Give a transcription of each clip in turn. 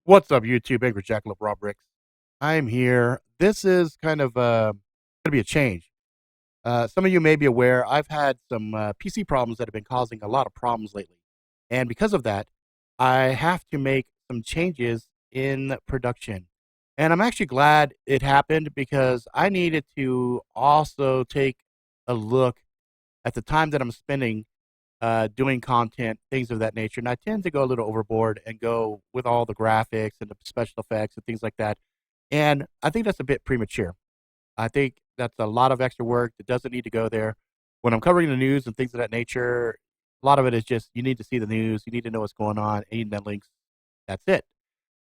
What's up, YouTube? Angry Jackalope Rob Ricks. I'm here. This is kind of going to be a change. Some of you may be aware I've had some PC problems that have been causing a lot of problems lately. And because of that, I have to make some changes in production. And I'm actually glad it happened because I needed to also take a look at the time that I'm spending doing content, things of that nature. And I tend to go a little overboard and go with all the graphics and the special effects and things like that. And I think that's a bit premature. I think that's a lot of extra work that doesn't need to go there. When I'm covering the news and things of that nature, a lot of it is just you need to see the news, you need to know what's going on, and you need the links. That's it.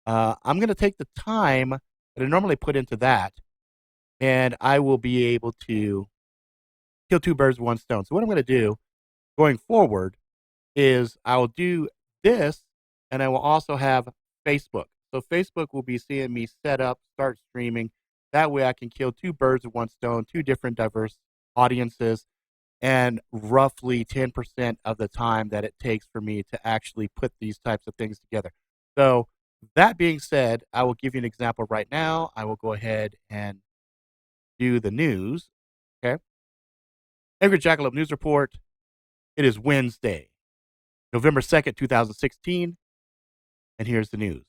I'm going to take the time that I normally put into that, and I will be able to kill two birds with one stone. So what I'm going to do going forward is I'll do this, and I will also have Facebook. So Facebook will be seeing me set up, start streaming. That way I can kill two birds with one stone, two different diverse audiences, and roughly 10% of the time that it takes for me to actually put these types of things together. So that being said, I will give you an example right now. I will go ahead and do the news. Okay. Angry Jackalope News Report. It is Wednesday, November 2nd, 2016, and here's the news.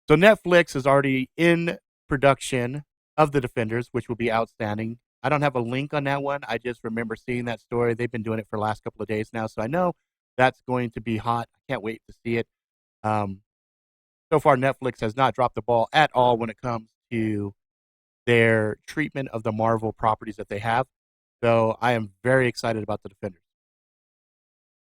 So Netflix is already in production of The Defenders, which will be outstanding. I don't have a link on that one. I just remember seeing that story. They've been doing it for the last couple of days now, so I know that's going to be hot. I can't wait to see it. So far, Netflix has not dropped the ball at all when it comes to their treatment of the Marvel properties that they have. So I am very excited about The Defenders.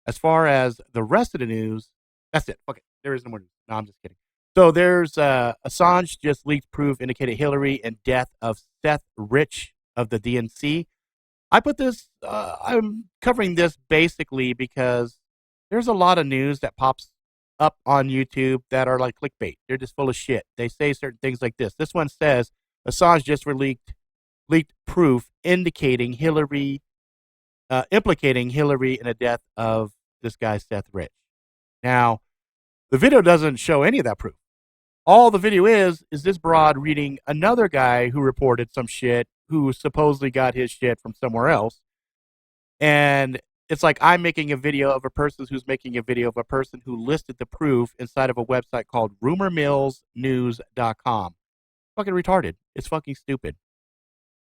As far as the rest of the news, that's it. Okay, there is no more news. No, I'm just kidding. So there's Assange just leaked proof indicated Hillary and death of Seth Rich of the DNC. I put this, I'm covering this basically because there's a lot of news that pops up on YouTube that are like clickbait. They're just full of shit. They say certain things like this. This one says Assange just leaked proof indicating Hillary, implicating Hillary in the death of this guy Seth Rich. Now, the video doesn't show any of that proof. All the video is this broad reading another guy who reported some shit who supposedly got his shit from somewhere else. And it's like I'm making a video of a person who's making a video of a person who listed the proof inside of a website called rumormillsnews.com. Fucking retarded. It's fucking stupid.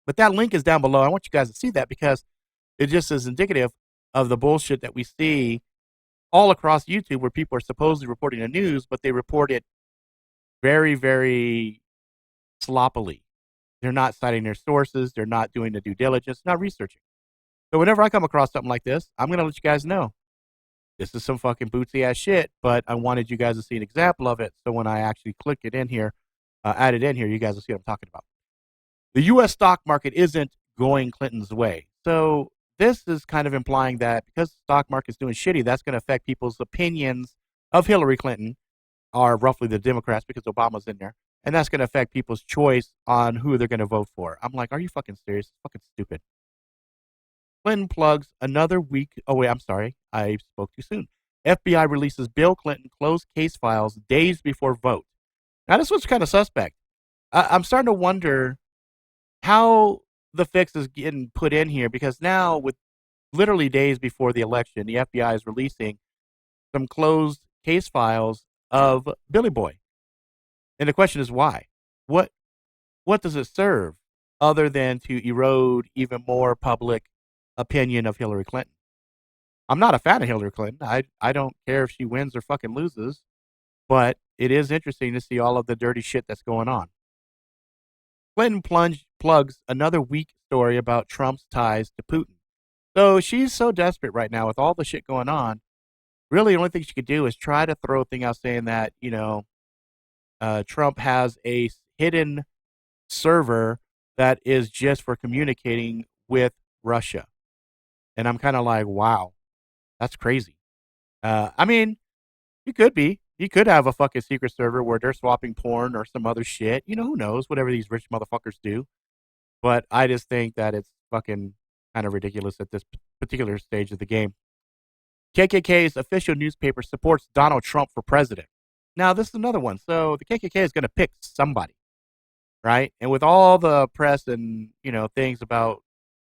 But that link is down below. I want you guys to see that because it just is indicative of the bullshit that we see all across YouTube where people are supposedly reporting the news, but they report it very, very sloppily. They're not citing their sources. They're not doing the due diligence, not researching. So whenever I come across something like this, I'm going to let you guys know. This is some fucking bootsy ass shit, but I wanted you guys to see an example of it. So when I actually click it in here, add it in here, you guys will see what I'm talking about. The U.S. stock market isn't going Clinton's way. So this is kind of implying that because the stock market's doing shitty, that's going to affect people's opinions of Hillary Clinton, or roughly the Democrats because Obama's in there. And that's going to affect people's choice on who they're going to vote for. I'm like, are you fucking serious? It's fucking stupid. Clinton plugs another week. Oh, wait, I'm sorry. I spoke too soon. FBI releases Bill Clinton closed case files days before vote. Now, this was kind of suspect. I'm starting to wonder how the fix is getting put in here because now with literally days before the election, the FBI is releasing some closed case files of Billy Boy. And the question is why? What does it serve other than to erode even more public opinion of Hillary Clinton? I'm not a fan of Hillary Clinton. I don't care if she wins or fucking loses, but it is interesting to see all of the dirty shit that's going on. Clinton plugs another weak story about Trump's ties to Putin. So she's so desperate right now with all the shit going on. Really, the only thing she could do is try to throw a thing out saying that, Trump has a hidden server that is just for communicating with Russia. And I'm kind of like, wow, that's crazy. I mean, you could be. You could have a fucking secret server where they're swapping porn or some other shit. Who knows? Whatever these rich motherfuckers do. But I just think that it's fucking kind of ridiculous at this particular stage of the game. KKK's official newspaper supports Donald Trump for president. Now, this is another one. So the KKK is going to pick somebody, right? And with all the press and, things about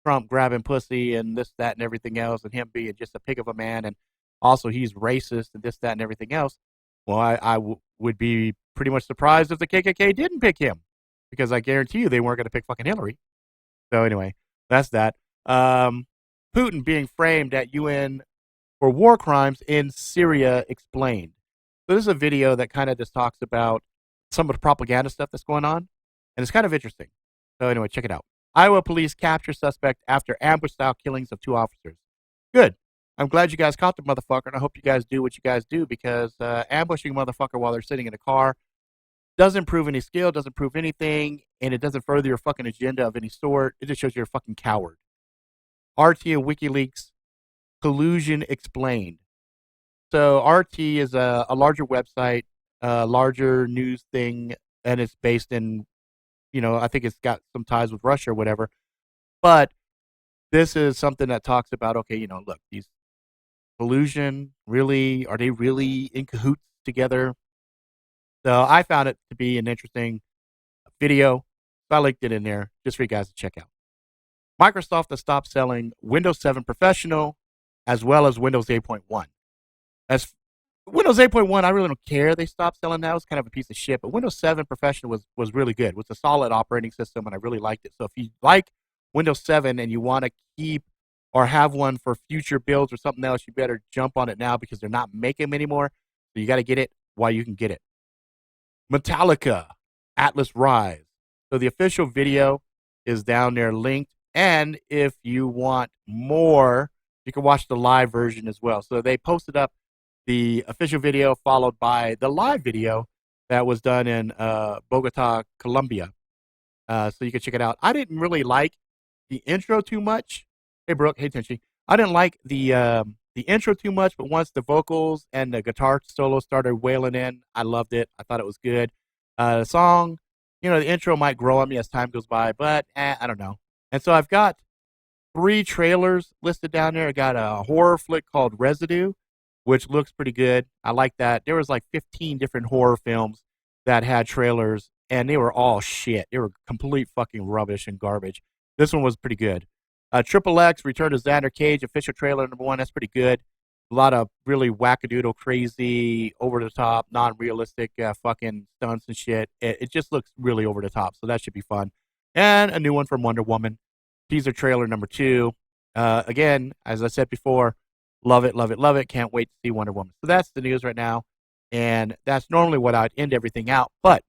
Trump grabbing pussy and this, that, and everything else, and him being just a pig of a man, and also he's racist and this, that, and everything else. Well, would be pretty much surprised if the KKK didn't pick him, because I guarantee you they weren't going to pick fucking Hillary. So anyway, that's that. Putin being framed at UN for war crimes in Syria explained. So this is a video that kind of just talks about some of the propaganda stuff that's going on, and it's kind of interesting. So anyway, check it out. Iowa police capture suspect after ambush-style killings of 2 officers. Good. I'm glad you guys caught the motherfucker, and I hope you guys do what you guys do, because ambushing a motherfucker while they're sitting in a car doesn't prove any skill, doesn't prove anything, and it doesn't further your fucking agenda of any sort. It just shows you're a fucking coward. RT and WikiLeaks collusion explained. So RT is a larger website, a larger news thing, and it's based in, I think it's got some ties with Russia or whatever. But this is something that talks about, okay, look, these collusion, really, are they really in cahoots together? So I found it to be an interesting video. So I linked it in there just for you guys to check out. Microsoft has stopped selling Windows 7 Professional as well as Windows 8.1. As Windows 8.1, I really don't care. They stopped selling that. It was kind of a piece of shit. But Windows 7 Professional was really good. It was a solid operating system, and I really liked it. So if you like Windows 7 and you want to keep or have one for future builds or something else, you better jump on it now, because they're not making them anymore. So you got to get it while you can get it. Metallica, Atlas Rise. So the official video is down there linked. And if you want more, you can watch the live version as well. So they posted up the official video followed by the live video that was done in Bogota, Colombia. So you can check it out. I didn't really like the intro too much. Hey, Brooke. Hey, Tenchi. I didn't like the intro too much, but once the vocals and the guitar solo started wailing in, I loved it. I thought it was good. The song, the intro might grow on me as time goes by, but I don't know. And so I've got 3 trailers listed down there. I got a horror flick called Residue, which looks pretty good. I like that. There was like 15 different horror films that had trailers, and they were all shit. They were complete fucking rubbish and garbage. This one was pretty good. Triple X, Return to Xander Cage, official trailer number 1. That's pretty good. A lot of really wackadoodle, crazy, over-the-top, non-realistic fucking stunts and shit. It just looks really over-the-top, so that should be fun. And a new one from Wonder Woman. Teaser trailer number 2. Again, as I said before, love it, love it, love it. Can't wait to see Wonder Woman. So that's the news right now. And that's normally what I'd end everything out. But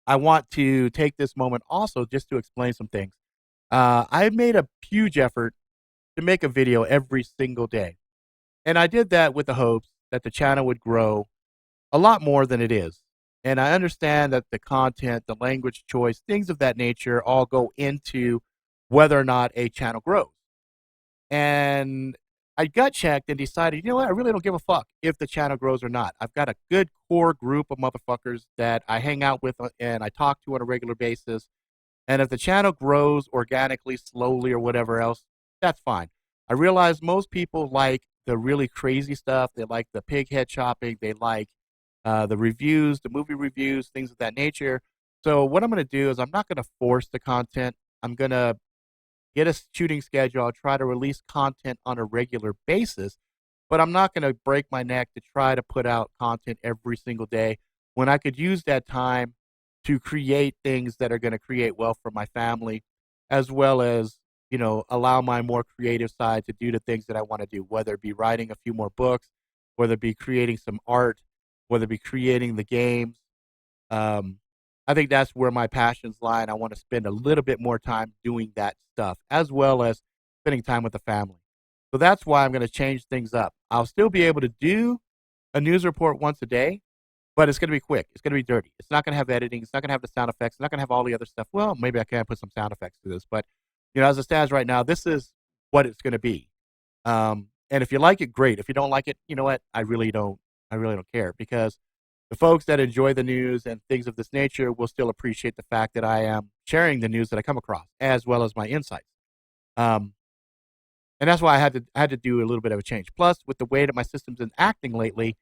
I want to take this moment also just to explain some things. I made a huge effort to make a video every single day. And I did that with the hopes that the channel would grow a lot more than it is. And I understand that the content, the language choice, things of that nature all go into whether or not a channel grows. And I gut checked and decided, you know what, I really don't give a fuck if the channel grows or not. I've got a good core group of motherfuckers that I hang out with and I talk to on a regular basis. And if the channel grows organically, slowly, or whatever else, that's fine. I realize most people like the really crazy stuff. They like the pig head chopping. They like the reviews, the movie reviews, things of that nature. So what I'm going to do is I'm not going to force the content. I'm going to get a shooting schedule. I'll try to release content on a regular basis, but I'm not going to break my neck to try to put out content every single day when I could use that time to create things that are going to create wealth for my family, as well as, allow my more creative side to do the things that I want to do, whether it be writing a few more books, whether it be creating some art, whether it be creating the games. I think that's where my passions lie, and I want to spend a little bit more time doing that stuff, as well as spending time with the family. So that's why I'm going to change things up. I'll still be able to do a news report once a day, but it's going to be quick. It's going to be dirty. It's not going to have editing. It's not going to have the sound effects. It's not going to have all the other stuff. Well, maybe I can put some sound effects to this, but as it stands right now, this is what it's going to be. And if you like it, great. If you don't like it, you know what? I really don't care, because the folks that enjoy the news and things of this nature will still appreciate the fact that I am sharing the news that I come across, as well as my insights. And that's why I had to do a little bit of a change. Plus, with the way that my system's been acting lately,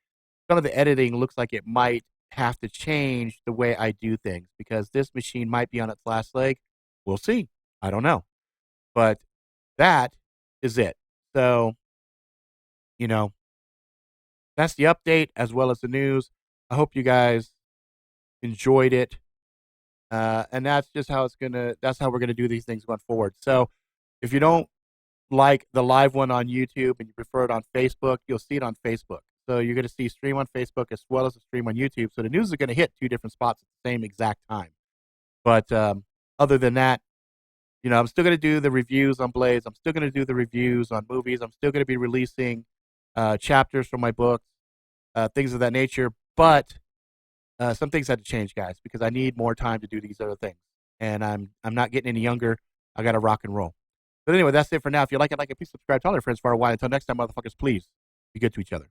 some of the editing looks like it might have to change the way I do things because this machine might be on its last leg. We'll see. I don't know. But that is it. So, you know, that's the update as well as the news. I hope you guys enjoyed it. And that's just how that's how we're gonna do these things going forward. So if you don't like the live one on YouTube and you prefer it on Facebook, you'll see it on Facebook. So you're gonna see stream on Facebook as well as a stream on YouTube. So the news is gonna hit two different spots at the same exact time. But other than that, I'm still gonna do the reviews on Blades. I'm still gonna do the reviews on movies. I'm still gonna be releasing chapters from my books, things of that nature. But some things had to change, guys, because I need more time to do these other things. And I'm not getting any younger. I got to rock and roll. But anyway, that's it for now. If you like it, please subscribe. Tell your friends far away. Until next time, motherfuckers, please be good to each other.